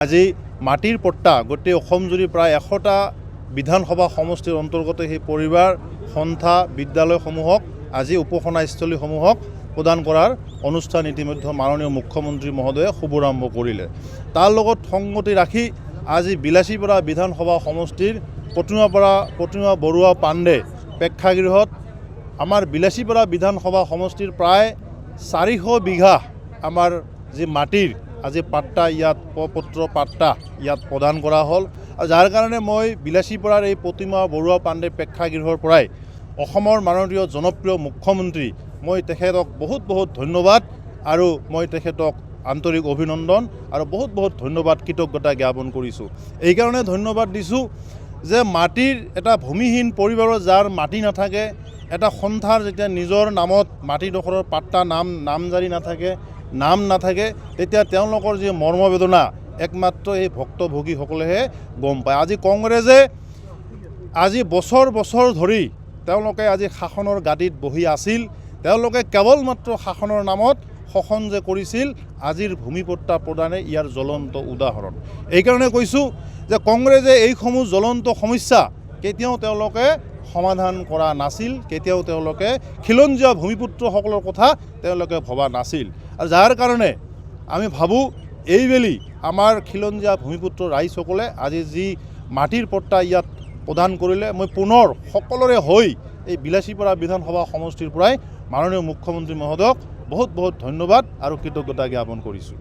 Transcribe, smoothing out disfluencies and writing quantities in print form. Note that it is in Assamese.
আজি মাটিৰ পট্টা গোটেই অসমজুৰি প্ৰায় 100টা বিধানসভা সমষ্টিৰ অন্তৰ্গত সেই পৰিবাৰ সন্থা বিদ্যালয়সমূহক আজি উপাসনাস্থলীসমূহক প্ৰদান কৰাৰ অনুষ্ঠান ইতিমধ্যে মাননীয় মুখ্যমন্ত্ৰী মহোদয়ে শুভাৰম্ভ কৰিলে। তাৰ লগত সংগতি ৰাখি আজি বিলাসীপাৰা বিধানসভা সমষ্টিৰ প্ৰতিমা বৰুৱা পাণ্ডে প্ৰেক্ষাগৃহত আমাৰ বিলাসীপাৰা বিধানসভা সমষ্টিৰ প্ৰায় 400 বিঘা আমাৰ যি মাটিৰ আজি পাট্টা ইয়াত পত্ৰ পাট্টা ইয়াত প্ৰদান কৰা হ'ল। আৰু যাৰ কাৰণে মই বিলাসীপাৰাৰ এই প্ৰতিমা বৰুৱা পাণ্ডে প্ৰেক্ষাগৃহৰ পৰাই অসমৰ মাননীয় জনপ্ৰিয় মুখ্যমন্ত্ৰী মই তেখেতক বহুত ধন্যবাদ আৰু মই তেখেতক আন্তৰিক অভিনন্দন আৰু বহুত ধন্যবাদ কৃতজ্ঞতা জ্ঞাপন কৰিছোঁ। এইকাৰণে ধন্যবাদ দিছোঁ যে মাটিৰ এটা ভূমিহীন পৰিবাৰৰ যাৰ মাটি নাথাকে, এটা সন্থাৰ যেতিয়া নিজৰ নামত মাটিডোখৰৰ পাট্টা নামজাৰি নাথাকে তেতিয়া তেওঁলোকৰ যি মৰ্মবেদনা একমাত্ৰ এই ভুক্তভোগীসকলেহে গম পায়। আজি কংগ্ৰেছে আজি বছৰ ধৰি তেওঁলোকে আজি শাসনৰ গাদীত বহি আছিল, তেওঁলোকে কেৱল মাত্ৰ শাসনৰ নামত শোষণ যে কৰিছিল, আজিৰ ভূমিপট্টা প্ৰদানে ইয়াৰ জ্বলন্ত উদাহৰণ। এইকাৰণে কৈছোঁ যে কংগ্ৰেছে এইসমূহ জ্বলন্ত সমস্যা কেতিয়াও তেওঁলোকে সমাধান কৰা নাছিল, কেতিয়াও তেওঁলোকে খিলঞ্জীয়া ভূমিপুত্ৰসকলৰ কথা তেওঁলোকে ভবা নাছিল। আৰু যাৰ কাৰণে আমি ভাবোঁ এইবেলি আমাৰ খিলঞ্জীয়া ভূমিপুত্ৰ ৰাইজসকলে আজি যি মাটিৰ পট্টা ইয়াত প্ৰদান কৰিলে, মই পুনৰ সকলোৰে হৈ এই বিলাসীপাৰা বিধানসভা সমষ্টিৰ পৰাই মাননীয় মুখ্যমন্ত্ৰী মহোদয়ক বহুত ধন্যবাদ আৰু কৃতজ্ঞতা জ্ঞাপন কৰিছোঁ।